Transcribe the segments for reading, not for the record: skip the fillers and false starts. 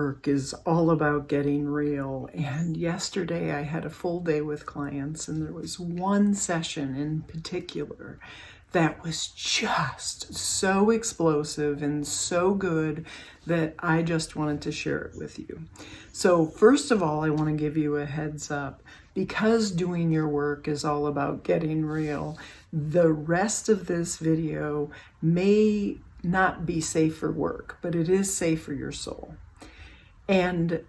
work is all about getting real. And yesterday I had a full day with clients, and there was one session in particular that was just so explosive and so good that I just wanted to share it with you. So first of all, I want to give you a heads up. Because doing your work is all about getting real, the rest of this video may not be safe for work, but it is safe for your soul. And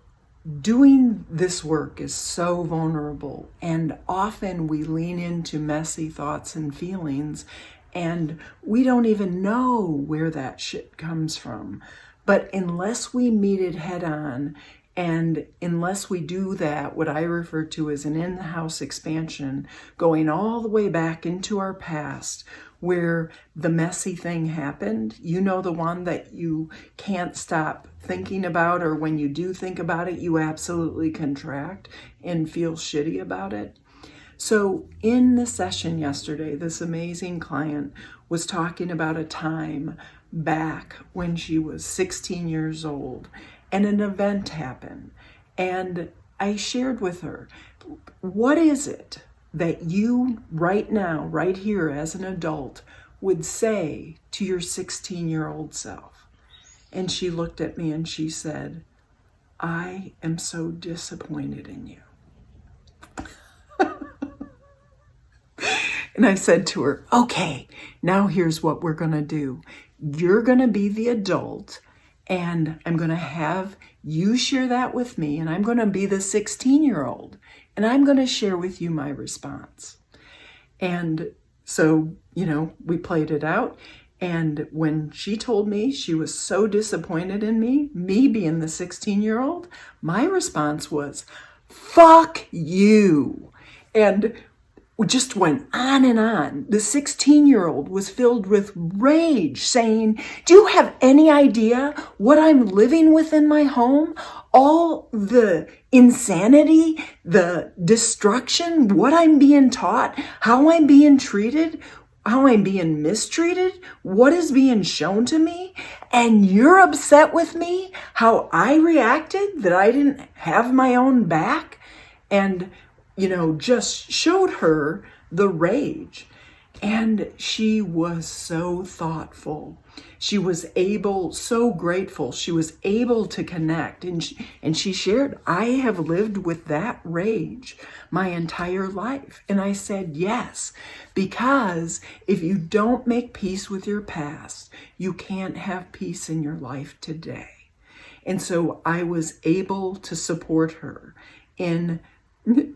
doing this work is so vulnerable, and often we lean into messy thoughts and feelings, and we don't even know where that shit comes from. But unless we meet it head on, and unless we do that, what I refer to as an in-house expansion, going all the way back into our past where the messy thing happened, you know, the one that you can't stop thinking about, or when you do think about it, you absolutely contract and feel shitty about it. So in the session yesterday, this amazing client was talking about a time back when she was 16 years old, and an event happened. And I shared with her, what is it that you right now, right here as an adult, would say to your 16-year-old self? And she looked at me and she said, I am so disappointed in you. And I said to her, okay, now here's what we're going to do. You're going to be the adult, and I'm going to have you share that with me, and I'm going to be the 16-year-old, and I'm going to share with you my response. And so, we played it out. And when she told me she was so disappointed in me being the 16-year-old, my response was, fuck you. And we just went on and on. The 16-year-old was filled with rage, saying, do you have any idea what I'm living with in my home? All the insanity, the destruction, what I'm being taught, how I'm being treated, how I'm being mistreated, what is being shown to me, and you're upset with me, how I reacted, that I didn't have my own back, and just showed her the rage. And she was so thoughtful. She was so grateful. She was able to connect. And she shared, I have lived with that rage my entire life. And I said, yes, because if you don't make peace with your past, you can't have peace in your life today. And so I was able to support her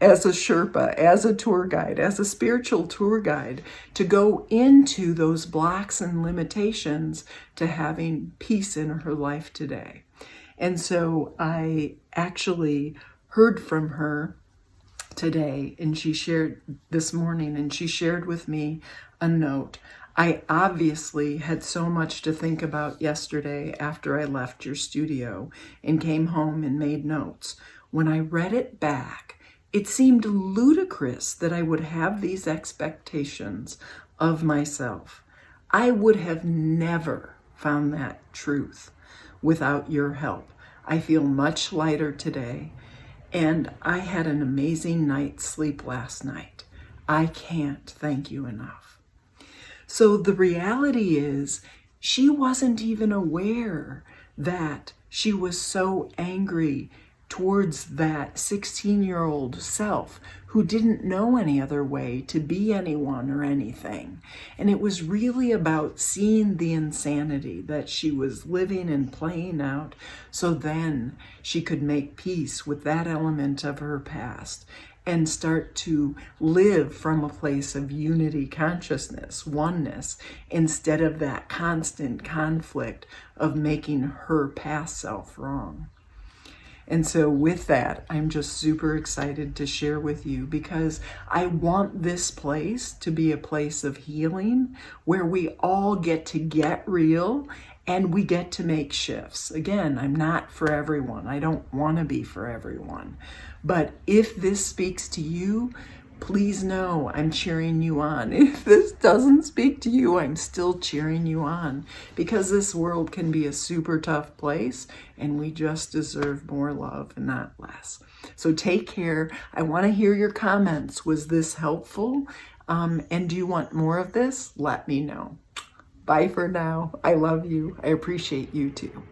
as a Sherpa, as a tour guide, as a spiritual tour guide, to go into those blocks and limitations to having peace in her life today. And so I actually heard from her today, and she shared this morning, and she shared with me a note. I obviously had so much to think about yesterday after I left your studio and came home and made notes. When I read it back, it seemed ludicrous that I would have these expectations of myself. I would have never found that truth without your help. I feel much lighter today, and I had an amazing night's sleep last night. I can't thank you enough. So the reality is, she wasn't even aware that she was so angry towards that 16-year-old self who didn't know any other way to be anyone or anything. And it was really about seeing the insanity that she was living and playing out, so then she could make peace with that element of her past and start to live from a place of unity consciousness, oneness, instead of that constant conflict of making her past self wrong. And so with that, I'm just super excited to share with you, because I want this place to be a place of healing where we all get to get real and we get to make shifts. Again, I'm not for everyone. I don't want to be for everyone. But if this speaks to you, please know I'm cheering you on. If this doesn't speak to you, I'm still cheering you on, because this world can be a super tough place and we just deserve more love and not less. So take care. I want to hear your comments. Was this helpful? And do you want more of this? Let me know. Bye for now. I love you. I appreciate you too.